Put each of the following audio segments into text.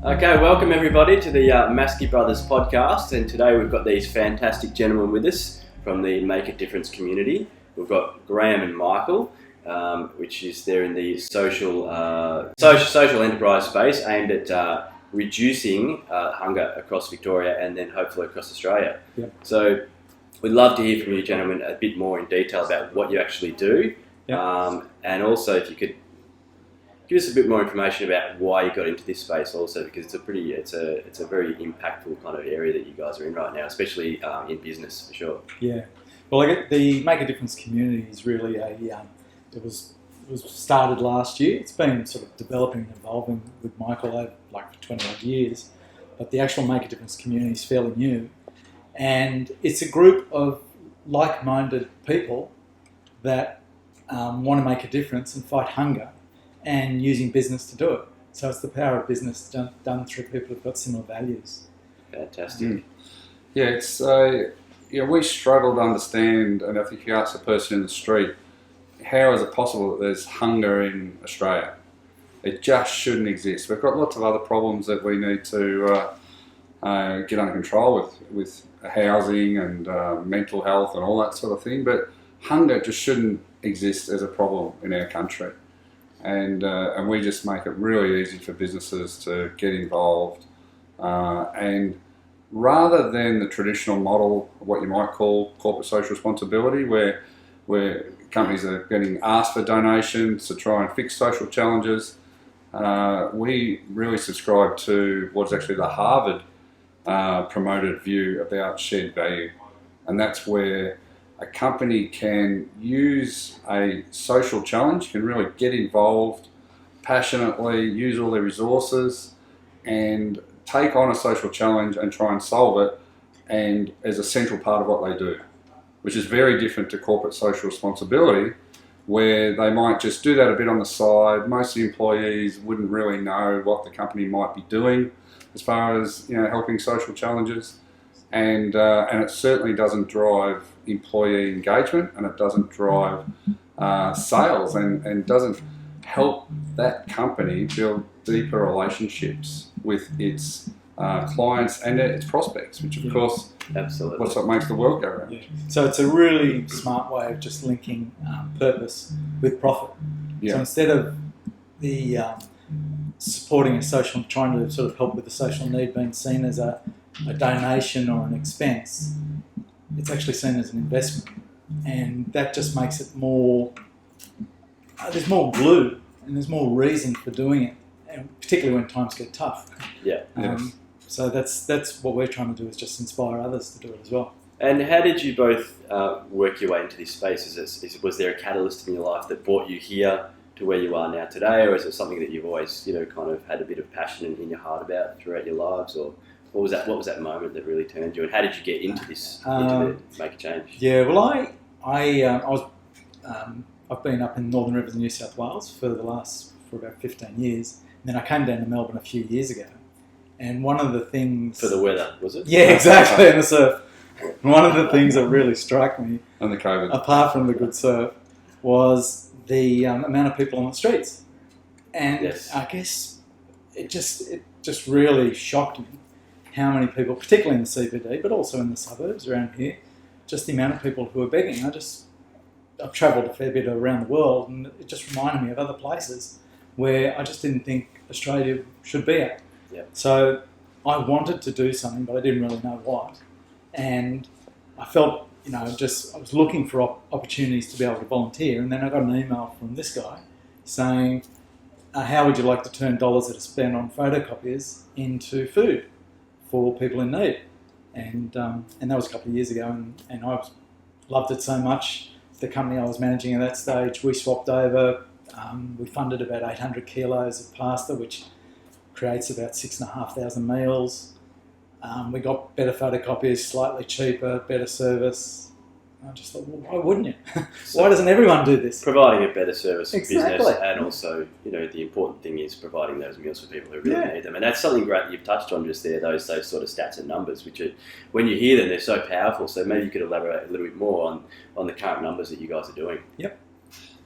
Okay, welcome everybody to the Masci Brothers podcast, and today we've got these fantastic gentlemen with us from the Make a Difference community. We've got Graham and Michael, which is there in the social enterprise space aimed at reducing hunger across Victoria and then hopefully across Australia. Yep. So we'd love to hear from you gentlemen a bit more in detail about what you actually do, and also if you could give us a bit more information about why you got into this space also, because it's a very impactful kind of area that you guys are in right now, especially in business for sure. Yeah. Well, the Make a Difference community is really it was started last year. It's been sort of developing and evolving with Michael over for 20 odd years, but the actual Make a Difference community is fairly new, and it's a group of like-minded people that want to make a difference and fight hunger, and using business to do it. So it's the power of business done through people who've got similar values. Fantastic. Yeah, it's we struggle to understand, and I think if you ask a person in the street, how is it possible that there's hunger in Australia? It just shouldn't exist. We've got lots of other problems that we need to get under control with housing and mental health and all that sort of thing, but hunger just shouldn't exist as a problem in our country. And we just make it really easy for businesses to get involved. And rather than the traditional model of what you might call corporate social responsibility, where companies are getting asked for donations to try and fix social challenges, we really subscribe to what's actually the Harvard promoted view about shared value. And that's where a company can use a social challenge, can really get involved passionately, use all their resources and take on a social challenge and try and solve it, and as a central part of what they do, which is very different to corporate social responsibility, where they might just do that a bit on the side. Most of the employees wouldn't really know what the company might be doing as far as helping social challenges. And it certainly doesn't drive employee engagement, and it doesn't drive sales, and doesn't help that company build deeper relationships with its clients and its prospects, which of course, absolutely, what's what makes the world go round. Yeah. So it's a really smart way of just linking purpose with profit. Yeah. So instead of the supporting trying to sort of help with the social need being seen as a donation or an expense, it's actually seen as an investment, and that just makes it more. There's more glue and there's more reason for doing it, and particularly when times get tough. Yeah. So that's what we're trying to do, is just inspire others to do it as well. And how did you both work your way into this space? Was there a catalyst in your life that brought you here to where you are now today, or is it something that you've always kind of had a bit of passion in your heart about throughout your lives, or what was that moment that really turned you, and how did you get into this, make a change? Yeah, well, I've been up in Northern Rivers in New South Wales for about 15 years, and then I came down to Melbourne a few years ago, and one of the things... For the weather, was it? Yeah, exactly, and the surf. And one of the things that really struck me, And the COVID. apart from the good surf, was the amount of people on the streets. And Yes. I guess it just really shocked me how many people, particularly in the CBD, but also in the suburbs around here, just the amount of people who are begging. I've travelled a fair bit around the world, and it just reminded me of other places where I just didn't think Australia should be at. Yep. So I wanted to do something, but I didn't really know what. And I felt, I was looking for opportunities to be able to volunteer, and then I got an email from this guy saying, how would you like to turn dollars that are spent on photocopiers into food for people in need? And that was a couple of years ago, and I loved it so much. The company I was managing at that stage, we swapped over. We funded about 800 kilos of pasta, which creates about 6,500 meals. We got better photocopiers, slightly cheaper, better service. I just thought, well, why wouldn't you? Why doesn't everyone do this? Providing a better service for Exactly. business, and also, the important thing is providing those meals for people who really need them. And that's something great that you've touched on just there, those sort of stats and numbers, which are, when you hear them, they're so powerful. So maybe you could elaborate a little bit more on the current numbers that you guys are doing. Yep.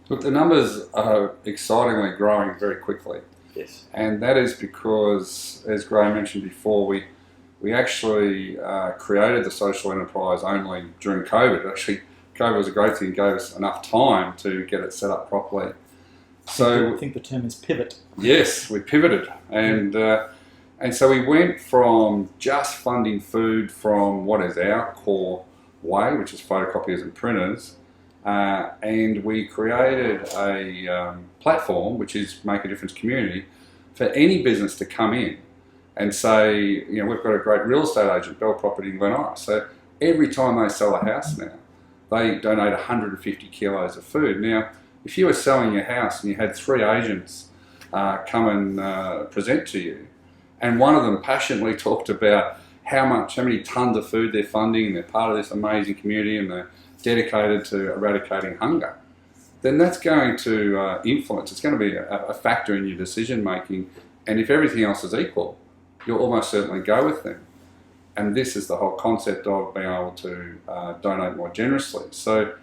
Look, the numbers are excitingly growing very quickly. Yes. And that is because, as Graham mentioned before, we actually created the social enterprise only during COVID. Actually, COVID was a great thing, gave us enough time to get it set up properly. So I think the term is pivot. yes, we pivoted, and so we went from just funding food from what is our core way, which is photocopiers and printers, and we created a platform, which is Make a Difference Community, for any business to come in and say, you know, we've got a great real estate agent, Bell Property in Glen Iris. So every time they sell a house now, they donate 150 kilos of food. Now, if you were selling your house and you had 3 agents come and present to you, and one of them passionately talked about how many tons of food they're funding and they're part of this amazing community and they're dedicated to eradicating hunger, then that's going to influence. It's going to be a factor in your decision making. And if everything else is equal, you'll almost certainly go with them. And this is the whole concept of being able to donate more generously. So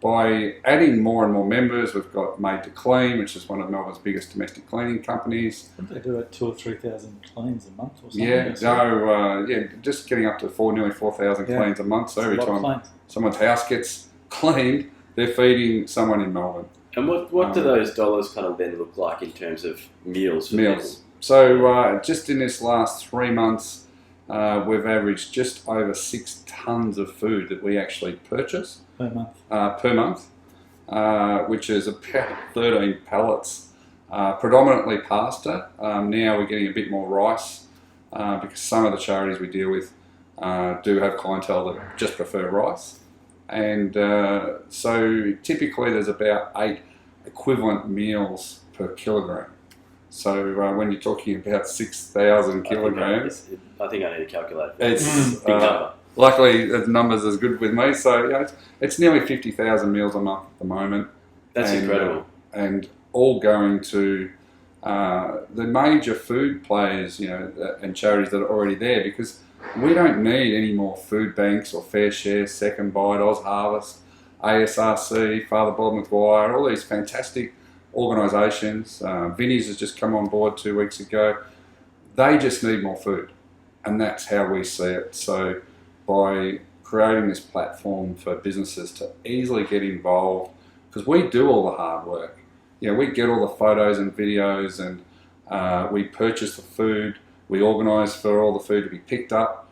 by adding more and more members, we've got Made to Clean, which is one of Melbourne's biggest domestic cleaning companies. I think they do 2,000 or 3,000 cleans a month or something. Just getting up to nearly 4,000 cleans a month. So every time someone's house gets cleaned, they're feeding someone in Melbourne. And what do those dollars kind of then look like in terms of meals? For meals. people? So just in this last 3 months, we've averaged just over 6 tons of food that we actually purchase per month, which is about 13 pallets, predominantly pasta. Now we're getting a bit more rice because some of the charities we deal with do have clientele that just prefer rice. And so typically there's about 8 equivalent meals per kilogram. So when you're talking about 6,000 kilograms, I think I need to calculate. It's big number. Luckily, the numbers are good with me. So it's nearly 50,000 meals a month at the moment. That's incredible. And all going to the major food players, and charities that are already there, because we don't need any more food banks or Fair Share, Second Bite, Oz Harvest, ASRC, Father Bob Maguire, all these fantastic organisations. Vinnie's has just come on board 2 weeks ago. They just need more food, and that's how we see it. So by creating this platform for businesses to easily get involved, because we do all the hard work. We get all the photos and videos, and we purchase the food, we organise for all the food to be picked up,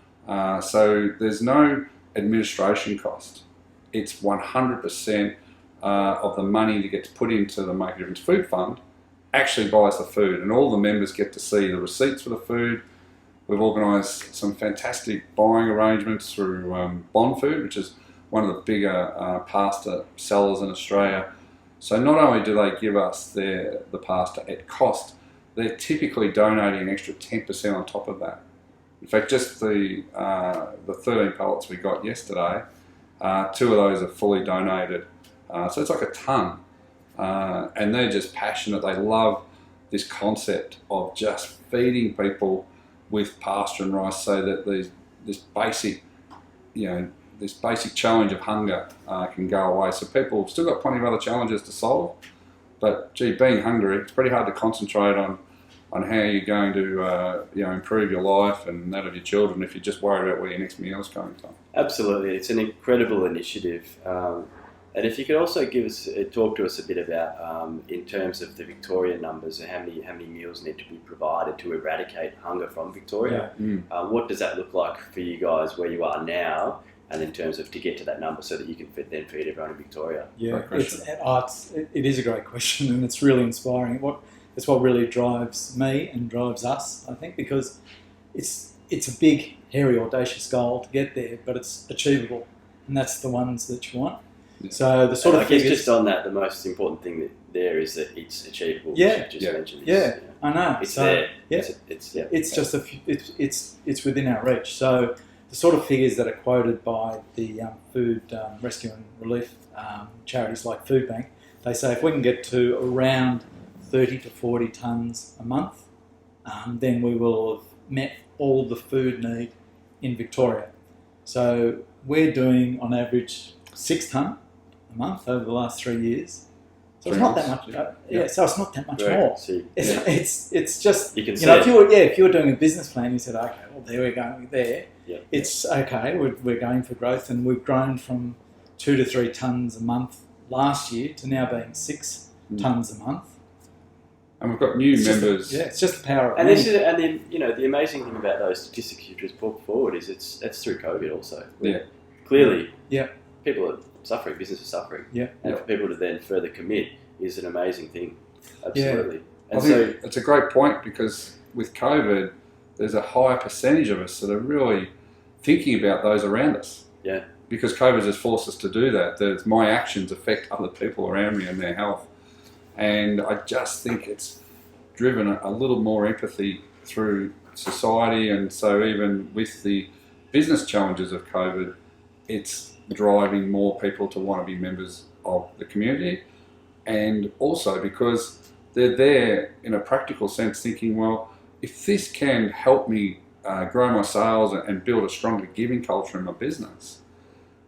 so there's no administration cost. It's 100% of the money that gets put into the Make a Difference Food Fund actually buys the food, and all the members get to see the receipts for the food. We've organised some fantastic buying arrangements through Bond Food, which is one of the bigger pasta sellers in Australia. So not only do they give us the pasta at cost, they're typically donating an extra 10% on top of that. In fact, just the 13 pallets we got yesterday, 2 of those are fully donated. So it's like a ton. And they're just passionate. They love this concept of just feeding people with pasta and rice, so that this basic challenge of hunger can go away. So people have still got plenty of other challenges to solve, but being hungry, it's pretty hard to concentrate on how you're going to improve your life and that of your children if you're just worried about where your next meal is coming from. Absolutely, it's an incredible initiative. And if you could also talk to us a bit about, in terms of the Victoria numbers, and how many meals need to be provided to eradicate hunger from Victoria. Yeah. What does that look like for you guys where you are now, and in terms of to get to that number so that you can then feed everyone in Victoria? Yeah, it is a great question, and it's really inspiring. It's what really drives me and drives us, I think, because it's a big, hairy, audacious goal to get there, but it's achievable, and that's the ones that you want. Yeah. So the sort of I guess just on that, the most important thing there is that it's achievable. Yeah, you just mentioned. I know. It's there. Yeah, it's within our reach. So the sort of figures that are quoted by the food rescue and relief charities like Food Bank, they say if we can get to around 30 to 40 tonnes a month, then we will have met all the food need in Victoria. So we're doing on average 6 tonne a month over the last 3 years, So it's not that much. So it's not that much Right. more. See, It's just you can see if you're doing a business plan, you said, okay, well there we're going there. Yeah. It's okay. We're going for growth, and we've grown from 2 to 3 tons a month last year to now being 6 tons a month. And we've got new members. It's just the power of And money. the amazing thing about those statistics you just put forward is it's through COVID also. Yeah. Clearly, Yeah. people are suffering, business is suffering. Yeah. And for people to then further commit is an amazing thing. Absolutely. I And think it's a great point, because with COVID, there's a higher percentage of us that are really thinking about those around us. Yeah. Because COVID has forced us to do that. That my actions affect other people around me and their health. And I just think it's driven a little more empathy through society. And so even with the business challenges of COVID, it's driving more people to want to be members of the community. And also because they're there in a practical sense thinking, well, if this can help me grow my sales and build a stronger giving culture in my business,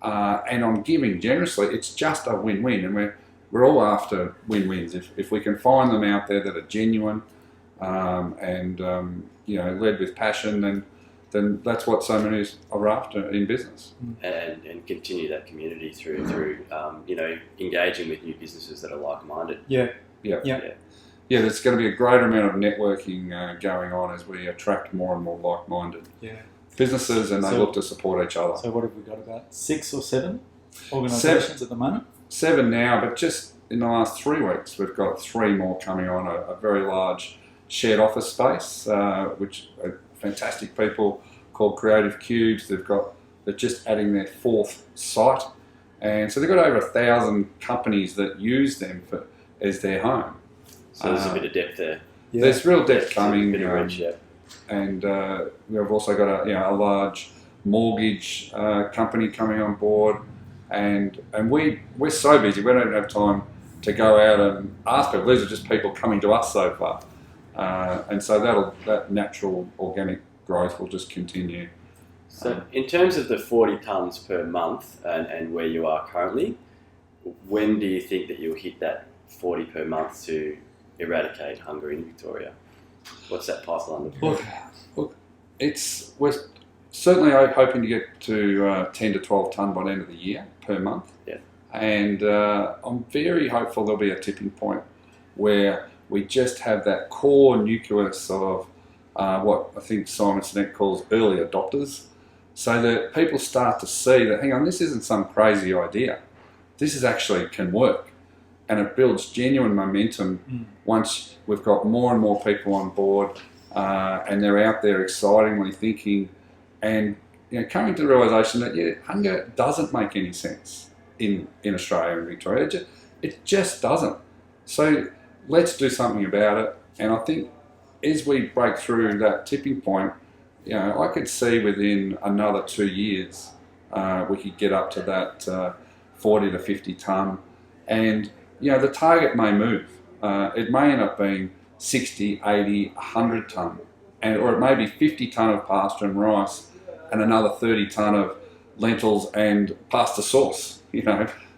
and I'm giving generously, it's just a win-win. And we're all after win-wins. If we can find them out there that are genuine and led with passion, then that's what so many are after in business. and continue that community through engaging with new businesses that are like-minded. Yeah. Yeah, there's going to be a greater amount of networking going on as we attract more and more like-minded businesses, and they look to support each other. So what have we got, about 6 or 7 organisations at the moment? 7 now, but just in the last 3 weeks, we've got 3 more coming on, a very large shared office space, which are fantastic people called Creative Cubes. They're just adding their 4th site. And so they've got over 1,000 companies that use them as their home. So there's a bit of depth there. Yeah. There's real depth coming. A bit of reach, yeah. And we've also got a large mortgage company coming on board. And we're so busy, we don't even have time to go out and ask people. These are just people coming to us so far. And so that natural organic growth will just continue. So in terms of the 40 tonnes per month and where you are currently, when do you think that you'll hit that 40 per month to eradicate hunger in Victoria? What's that pipeline look like? Look, we're certainly hoping to get to 10 to 12 tonne by the end of the year per month. Yeah. And I'm very hopeful there'll be a tipping point where we just have that core nucleus of what I think Simon Sinek calls early adopters, so that people start to see that, hang on, this isn't some crazy idea. This actually can work. And it builds genuine momentum once we've got more and more people on board and they're out there excitingly thinking and coming to the realisation that, hunger doesn't make any sense in Australia and Victoria. It just doesn't. So let's do something about it. And I think as we break through that tipping point, I could see within another 2 years we could get up to that 40 to 50 tonne. And, the target may move. It may end up being 60, 80, 100 tonne. Or it may be 50 tonne of pasta and rice and another 30 tonne of lentils and pasta sauce,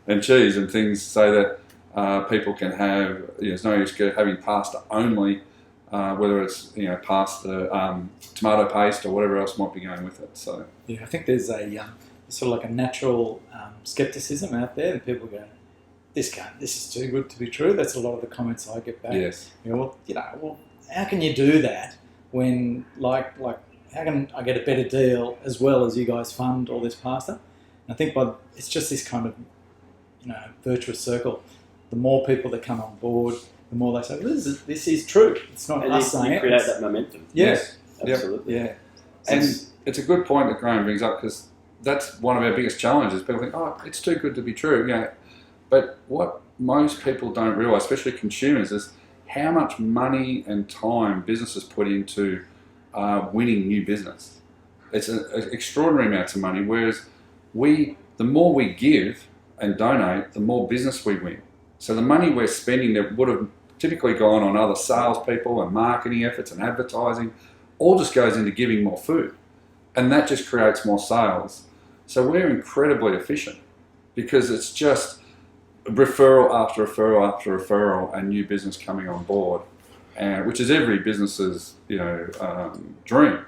and cheese and things, so that people can have, there's no use having pasta only, whether it's, pasta, tomato paste or whatever else might be going with it. So I think there's a sort of like a natural skepticism out there that people go, this is too good to be true. That's a lot of the comments I get back. yes, Well, how can you do that when, like, how can I get a better deal as well as you guys fund all this pasta? And I think it's just this kind of, virtuous circle. The more people that come on board, the more they say, well, this is true. It's not us saying it. You create that momentum. Yes. Absolutely. Yeah. and it's a good point that Graham brings up, because that's one of our biggest challenges. People think, it's too good to be true. But what most people don't realise, especially consumers, is how much money and time businesses put into winning new business. It's an extraordinary amounts of money, whereas the more we give and donate, the more business we win. So the money we're spending that would have typically gone on other salespeople and marketing efforts and advertising, all just goes into giving more food. And that just creates more sales. So we're incredibly efficient, because it's just referral after referral after referral, and new business coming on board, and which is every business's dream,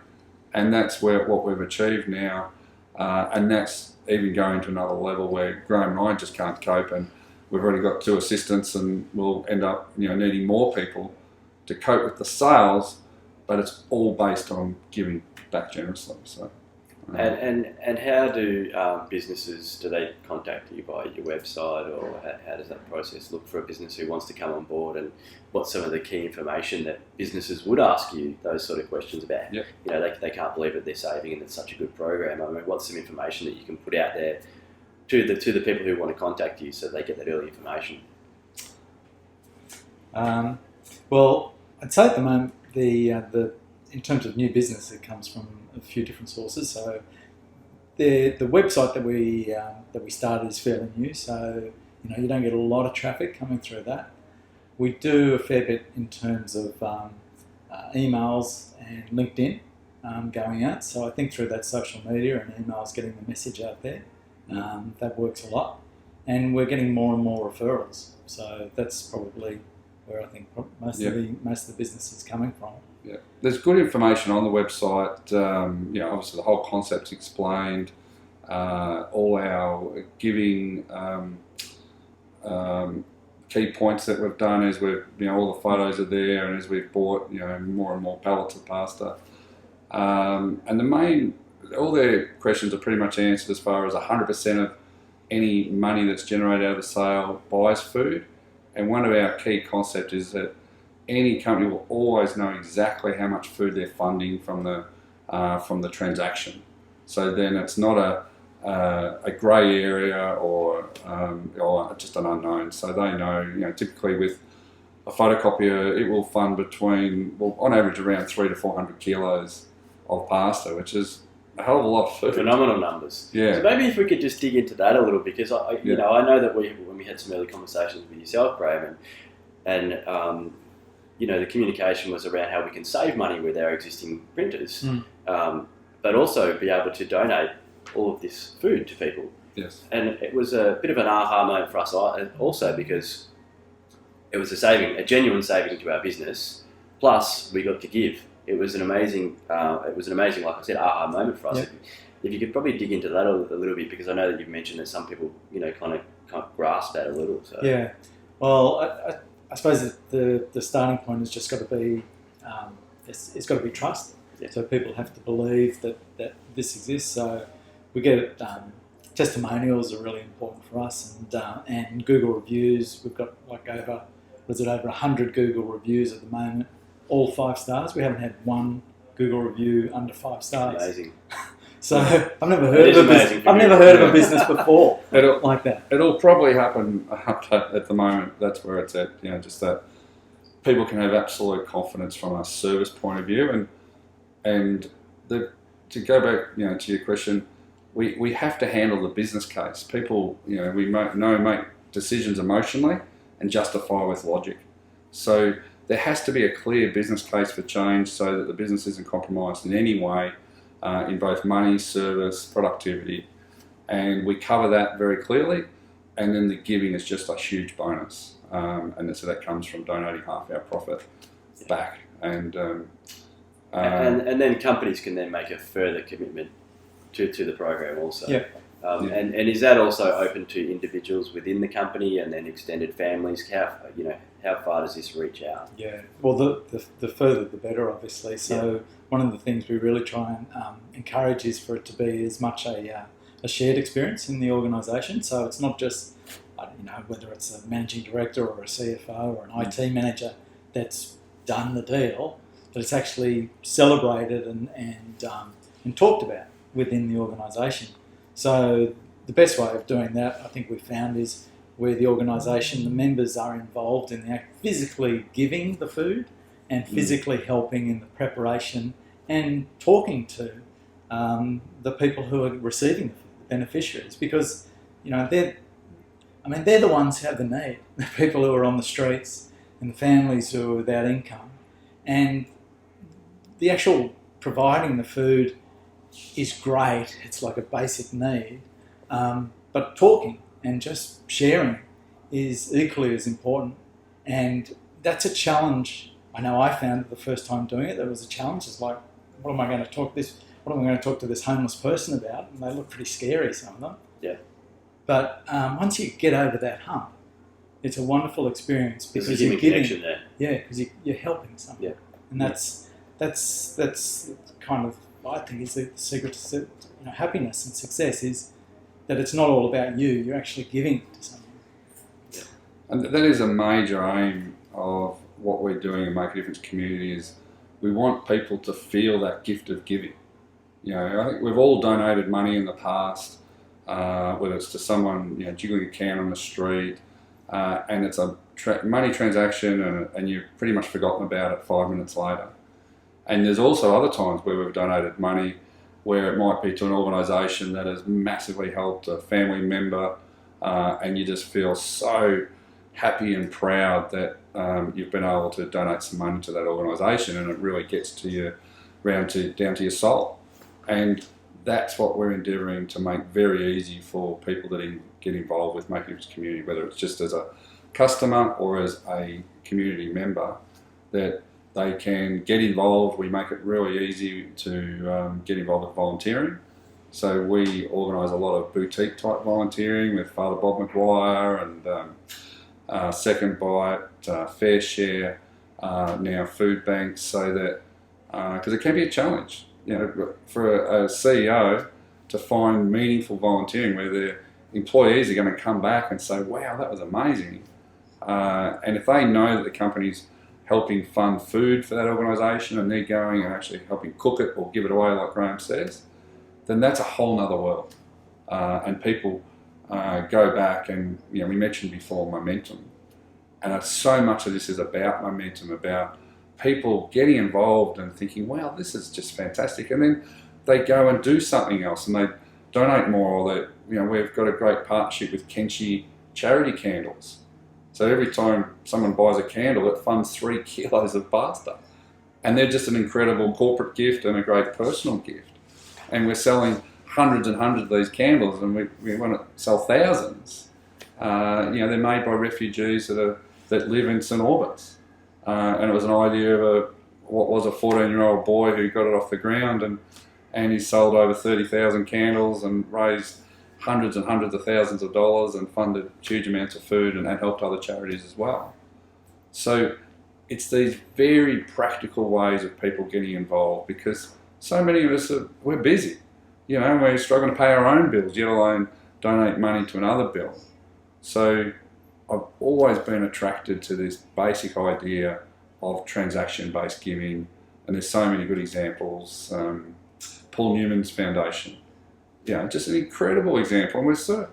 and that's what we've achieved now, and that's even going to another level where Graham and I just can't cope, and we've already got 2 assistants, and we'll end up needing more people to cope with the sales, but it's all based on giving back generously. So. And how do businesses, do they contact you via your website, or how does that process look for a business who wants to come on board, and what's some of the key information that businesses would ask you those sort of questions about? Yep. They can't believe that they're saving and it's such a good program. I mean, what's some information that you can put out there to the people who want to contact you so they get that early information? Well, I'd say at the moment in terms of new business, it comes from a few different sources. So the website that we started is fairly new, so you don't get a lot of traffic coming through that. We do a fair bit in terms of emails and LinkedIn going out. So I think through that social media and emails, getting the message out there, that works a lot. And we're getting more and more referrals. So that's probably where I think most of the business is coming from. Yeah, there's good information on the website. Obviously the whole concept's explained. All our giving key points that we've done is all the photos are there, and as we've bought more and more pallets of pasta. And all their questions are pretty much answered as far as 100% of any money that's generated out of the sale buys food. And one of our key concepts is that any company will always know exactly how much food they're funding from the transaction. So then it's not a grey area or just an unknown. So they know, typically with a photocopier, it will fund on average around 300 to 400 kilos of pasta, which is a hell of a lot of food. Phenomenal numbers. Yeah. So maybe if we could just dig into that a little, because I know that when we had some early conversations with yourself, Graham, and the communication was around how we can save money with our existing printers, but also be able to donate all of this food to people. Yes. And it was a bit of an aha moment for us also, because it was a genuine saving to our business, plus we got to give. It was an amazing, like I said, aha moment for us. Yep. If you could probably dig into that a little bit, because I know that you've mentioned that some people, kind of can't grasp that a little. So. Yeah. Well, I suppose that the starting point has just got to be, it's got to be trust. Yeah. So people have to believe that this exists. So we get testimonials are really important for us, and Google reviews. We've got over 100 Google reviews at the moment, all 5 stars. We haven't had one Google review under 5 stars. Amazing. So I've never heard of a business before like that. It'll probably happen at the moment. That's where it's at. Just that people can have absolute confidence from a service point of view, and to go back, to your question, we have to handle the business case. People, we make decisions emotionally and justify with logic. So there has to be a clear business case for change, so that the business isn't compromised in any way. In both money, service, productivity, and we cover that very clearly, and then the giving is just a huge bonus, and so that comes from donating half our profit back, and then companies can then make a further commitment to the program also. Yeah. And is that also open to individuals within the company and then extended families? How far does this reach out? Yeah. Well, the further the better, obviously. So one of the things we really try and encourage is for it to be as much a shared experience in the organisation. So it's not just whether it's a managing director or a CFO or an IT manager that's done the deal, but it's actually celebrated and talked about within the organisation. So the best way of doing that, I think we've found, is where the organisation, the members are involved in the act, physically giving the food and physically helping in the preparation and talking to the people who are receiving the food, the beneficiaries, because they're the ones who have the need, the people who are on the streets and the families who are without income, and the actual providing the food is great. It's like a basic need, but talking and just sharing is equally as important. And that's a challenge. I know I found it the first time doing it. There was a challenge. It's like, what am I going to talk to this homeless person about? And they look pretty scary, some of them. Yeah. But once you get over that hump, it's a wonderful experience because There's a you're human giving. connection there. Yeah, because you're helping someone. Yeah. And that's kind of, I think, is the secret to happiness and success, is that it's not all about you. You're actually giving it to someone. Yeah. And that is a major aim of what we're doing in Make a Difference community, is we want people to feel that gift of giving. I think we've all donated money in the past, whether it's to someone jiggling a can on the street, and it's a money transaction, and you've pretty much forgotten about it 5 minutes later. And there's also other times where we've donated money where it might be to an organisation that has massively helped a family member, and you just feel so happy and proud that you've been able to donate some money to that organisation, and it really gets to you down to your soul. And that's what we're endeavouring to make very easy for people that get involved with Making a Difference community, whether it's just as a customer or as a community member, that they can get involved. We make it really easy to get involved with volunteering. So we organise a lot of boutique type volunteering with Father Bob McGuire and Second Bite, Fair Share, now food banks, so that, because it can be a challenge, for a CEO to find meaningful volunteering where their employees are going to come back and say, wow, that was amazing. And if they know that the company's helping fund food for that organisation and they're going and actually helping cook it or give it away, like Graham says, then that's a whole nother world. And people go back and, we mentioned before momentum. And so much of this is about momentum, about people getting involved and thinking, wow, this is just fantastic. And then they go and do something else and they donate more, or we've got a great partnership with Kenshi Charity Candles. So every time someone buys a candle, it funds 3 kilos of pasta. And they're just an incredible corporate gift and a great personal gift. And we're selling hundreds and hundreds of these candles, and we want to sell thousands. They're made by refugees that live in St Albans. And it was an idea of what was a 14-year-old boy who got it off the ground, and he sold over 30,000 candles and raised hundreds and hundreds of thousands of dollars and funded huge amounts of food and helped other charities as well. So it's these very practical ways of people getting involved, because so many of us we're busy, and we're struggling to pay our own bills, let alone donate money to another bill. So I've always been attracted to this basic idea of transaction-based giving, and there's so many good examples. Paul Newman's foundation, just an incredible example. And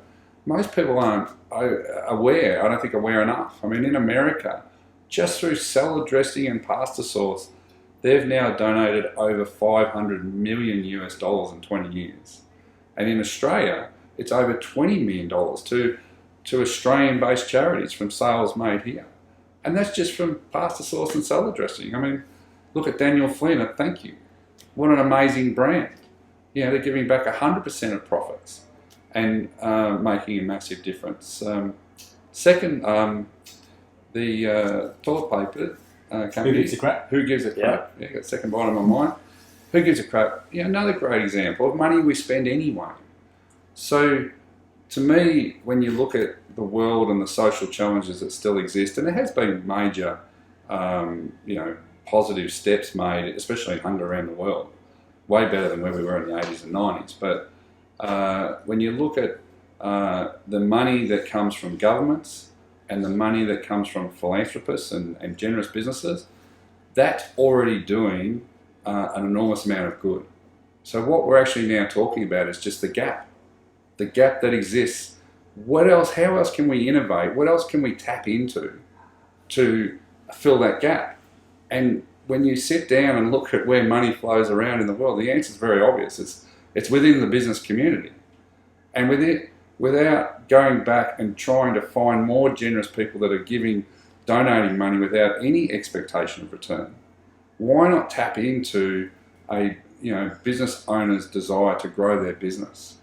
most people aren't aware, I don't think aware enough. I mean, in America, just through salad dressing and pasta sauce, they've now donated over $500 million in 20 years. And in Australia, it's over $20 million to Australian-based charities from sales made here. And that's just from pasta sauce and salad dressing. I mean, look at Daniel Flynn at Thank You. What an amazing brand. They're giving back 100% of profits and making a massive difference. Second, the toilet paper company. Who gives a crap? Who gives a crap? Yeah, got second bite on my mind. Who gives a crap? Another great example of money we spend anyway. So, to me, when you look at the world and the social challenges that still exist, and there has been major, positive steps made, especially in hunger around the world, way better than where we were in the 80s and 90s. But when you look at the money that comes from governments and the money that comes from philanthropists and generous businesses, that's already doing an enormous amount of good. So what we're actually now talking about is just the gap that exists. What else? How else can we innovate? What else can we tap into to fill that gap? And when you sit down and look at where money flows around in the world, the answer is very obvious. It's within the business community. And without going back and trying to find more generous people that are donating money without any expectation of return, why not tap into a business owner's desire to grow their business?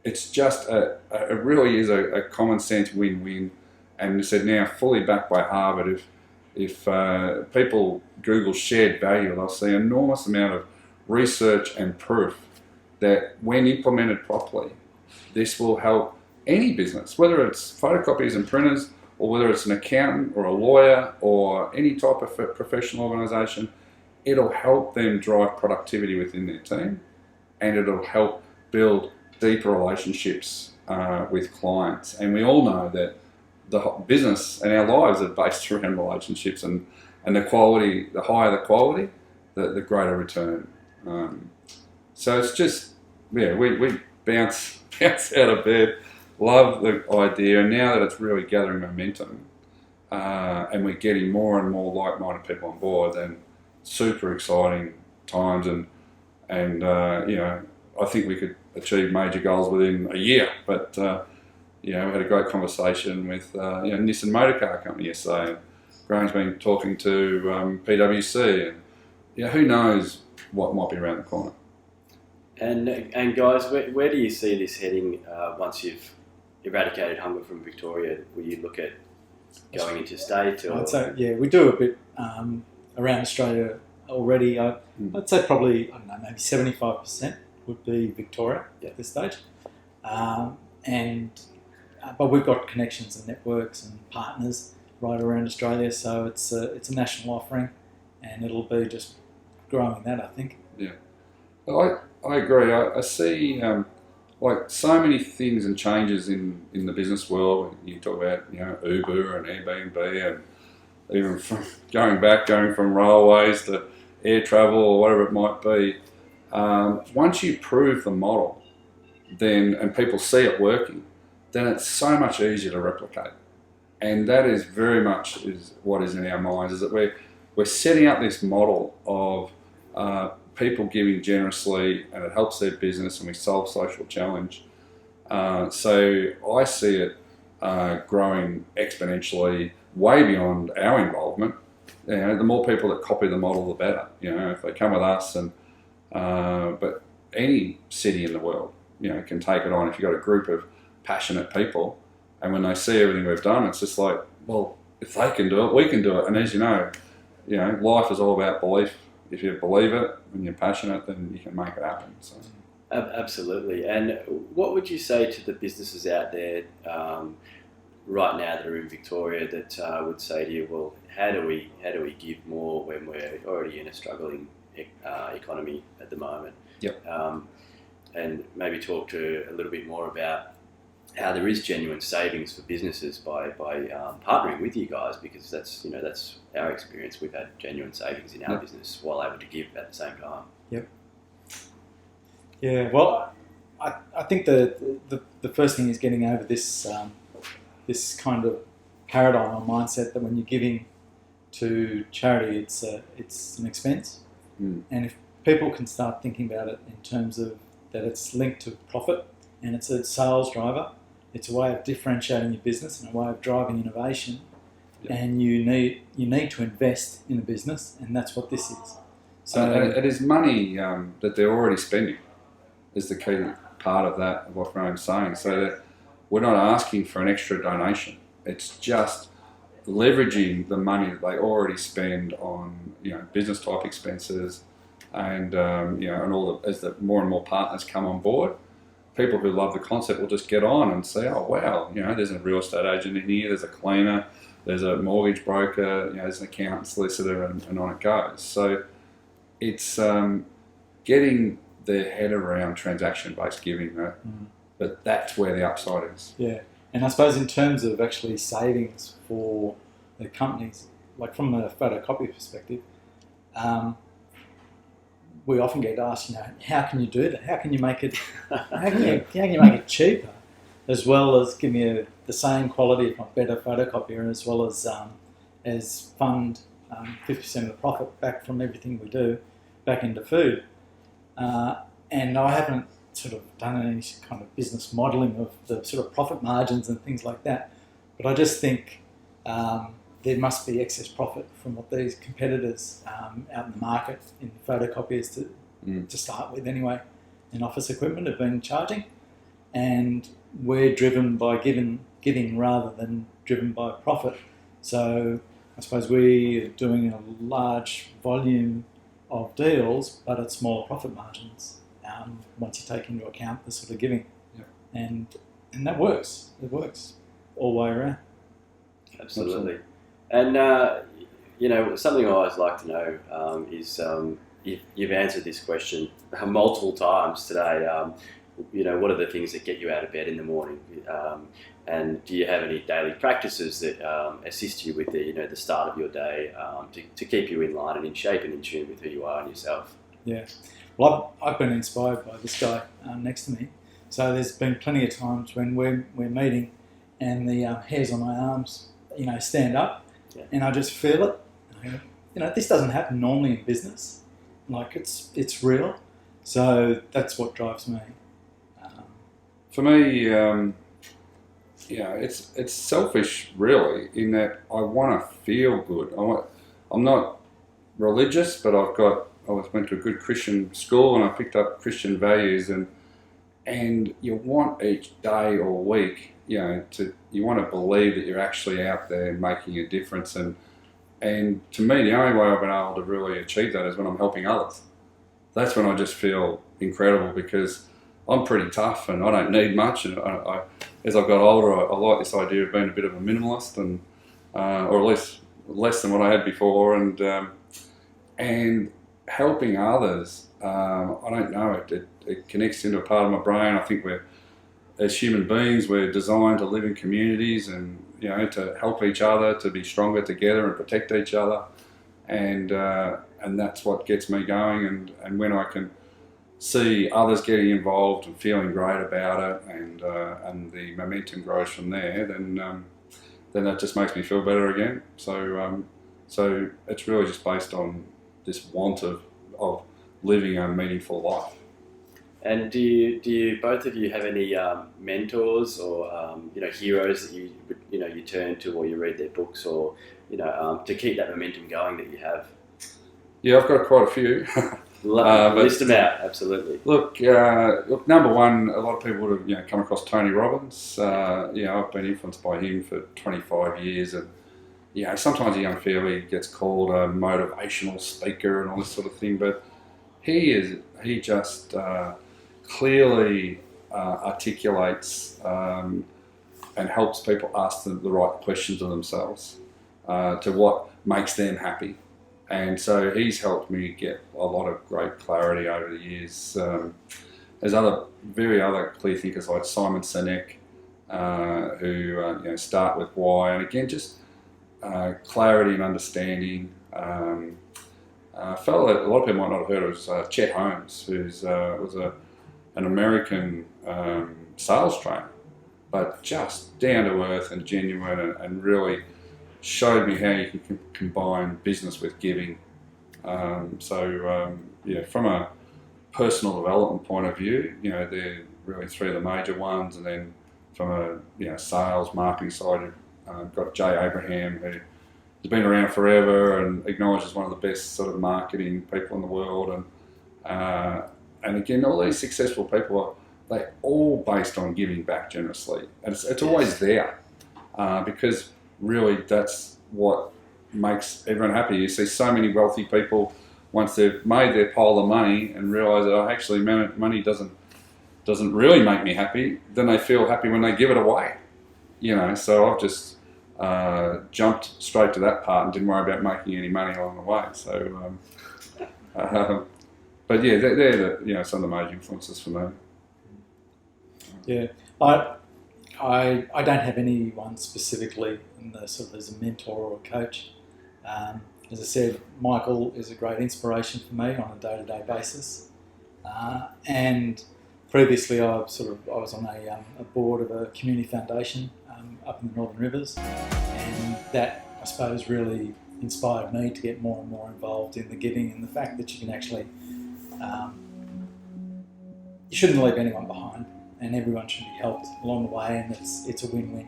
It's just it really is a common sense win-win, and they said now fully backed by Harvard. If people Google shared value, they'll see an enormous amount of research and proof that when implemented properly, this will help any business, whether it's photocopiers and printers, or whether it's an accountant or a lawyer or any type of professional organisation. It'll help them drive productivity within their team, and it'll help build deeper relationships with clients. And we all know that the business and our lives are based around relationships, and the quality, the higher the quality, the greater return. So it's just, yeah, we bounce out of bed, love the idea, and now that it's really gathering momentum, and we're getting more and more like-minded people on board, then super exciting times, and you know, I think we could achieve major goals within a year. But you know, we had a great conversation with you know, Nissan Motor Car Company yesterday, and Graham's been talking to PwC, and you know, who knows what might be around the corner. And guys, where do you see this heading once you've eradicated hunger from Victoria? Will you look at going into state? Or? I'd say, yeah, we do a bit around Australia already. I'd say probably, I don't know, maybe 75% would be Victoria at this stage. But we've got connections and networks and partners right around Australia, so it's a national offering, and it'll be just growing that, I think. Yeah, well, I agree. I see like so many things and changes in the business world. You talk about, you know, Uber and Airbnb, and even from going from railways to air travel or whatever it might be. Once you prove the model, then and people see it working, then it's so much easier to replicate. And that is very much is what is in our minds, is that we're setting up this model of people giving generously, and it helps their business, and we solve social challenge. So I see it growing exponentially, way beyond our involvement. You know, the more people that copy the model, the better. You know, if they come with us, and but any city in the world, you know, can take it on. If you've got a group of passionate people, and when they see everything we've done, it's just like, well, if they can do it, we can do it. And as you know, life is all about belief. If you believe it, when you're passionate, then you can make it happen. So. Absolutely. And what would you say to the businesses out there right now that are in Victoria that would say to you, well, how do we give more when we're already in a struggling economy at the moment? Yep. And maybe talk to a little bit more about how there is genuine savings for businesses by partnering with you guys, because that's our experience. We've had genuine savings in our business while able to give at the same time. Yep. Yeah. Well, I think the first thing is getting over this this kind of paradigm or mindset that when you're giving to charity, it's an expense, and if people can start thinking about it in terms of that it's linked to profit and it's a sales driver. It's a way of differentiating your business and a way of driving innovation, and you need to invest in a business, and that's what this is. So it is money that they're already spending is the key part of that, of what Graham's saying. So that we're not asking for an extra donation. It's just leveraging the money that they already spend on business type expenses, and and all as the more and more partners come on board. People who love the concept will just get on and say, oh, wow, there's a real estate agent in here, there's a cleaner, there's a mortgage broker, there's an accountant, solicitor, and on it goes. So it's getting their head around transaction-based giving, but that's where the upside is. Yeah, and I suppose in terms of actually savings for the companies, like from a photocopy perspective, we often get asked, how can you do that? How can you make it? How can you make it cheaper, as well as give me the same quality, if not better, photocopier, as well as fund 50% of the profit back from everything we do back into food? And I haven't sort of done any kind of business modelling of the sort of profit margins and things like that, but I just think there must be excess profit from what these competitors out in the market in photocopiers to start with anyway, in office equipment have been charging, and we're driven by giving giving rather than driven by profit. So I suppose we're doing a large volume of deals, but at smaller profit margins. Once you take into account the sort of giving, and that works. It works all the way around. Absolutely. And something I always like to know is you've answered this question multiple times today. What are the things that get you out of bed in the morning? And do you have any daily practices that assist you with the start of your day to keep you in line and in shape and in tune with who you are and yourself? Yeah. Well, I've been inspired by this guy next to me. So there's been plenty of times when we're meeting and the hairs on my arms, stand up, and I just feel it. This doesn't happen normally in business. Like it's real. So that's what drives me. For me, it's selfish really in that I want to feel good. I'm not religious, but I went to a good Christian school and I picked up Christian values, and you want each day or week, you want to believe that you're actually out there making a difference, and to me the only way I've been able to really achieve that is when I'm helping others. That's when I just feel incredible, because I'm pretty tough and I don't need much, and as I've got older I like this idea of being a bit of a minimalist, and or at least less than what I had before, and helping others, I don't know, it connects into a part of my brain. I think as human beings, we're designed to live in communities and, to help each other, to be stronger together and protect each other. And that's what gets me going. And when I can see others getting involved and feeling great about it, and the momentum grows from there, then that just makes me feel better again. So it's really just based on this want of living a meaningful life. And do you both of you have any mentors or heroes that you turn to, or you read their books, or to keep that momentum going that you have? Yeah, I've got quite a few. List them out, absolutely. Look, number one, a lot of people would have come across Tony Robbins. I've been influenced by him for 25 years, and sometimes he unfairly gets called a motivational speaker and all this sort of thing, but he just clearly articulates and helps people ask the right questions of themselves to what makes them happy. And so he's helped me get a lot of great clarity over the years. There's other clear thinkers like Simon Sinek, who start with why, and again just clarity and understanding. A fellow that a lot of people might not have heard of is Chet Holmes, who was an American sales trainer, but just down to earth and genuine, and really showed me how you can combine business with giving. From a personal development point of view, they're really three of the major ones, and then from a sales marketing side, got Jay Abraham, who has been around forever and acknowledged as one of the best sort of marketing people in the world, and again, all these successful people they're all based on giving back generously, and it's always there, because really that's what makes everyone happy. You see so many wealthy people, once they've made their pile of money and realise that actually money doesn't really make me happy, then they feel happy when they give it away. So I've just jumped straight to that part and didn't worry about making any money along the way. So, but yeah, they're the some of the major influences for me. Yeah, I don't have anyone specifically in the sort of as a mentor or a coach. As I said, Michael is a great inspiration for me on a day-to-day basis. And previously, I was on a board of a community foundation up in the Northern Rivers, and that I suppose really inspired me to get more and more involved in the giving and the fact that you can actually you shouldn't leave anyone behind, and everyone should be helped along the way, and it's a win-win.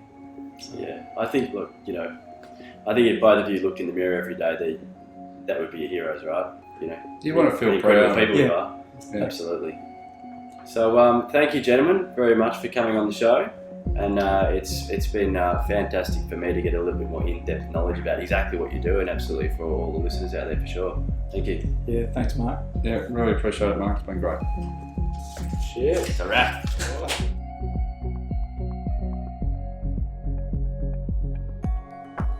So. Yeah, I think I think if both of you looked in the mirror every day, that would be your heroes, right? You want to feel proud of people you are. Yeah. Absolutely. So thank you, gentlemen, very much for coming on the show. And it's been fantastic for me to get a little bit more in-depth knowledge about exactly what you do, and absolutely for all the listeners out there for sure. Thank you. Yeah, thanks, Mark. Yeah, really appreciate it, Mark. It's been great. Cheers. It's a wrap.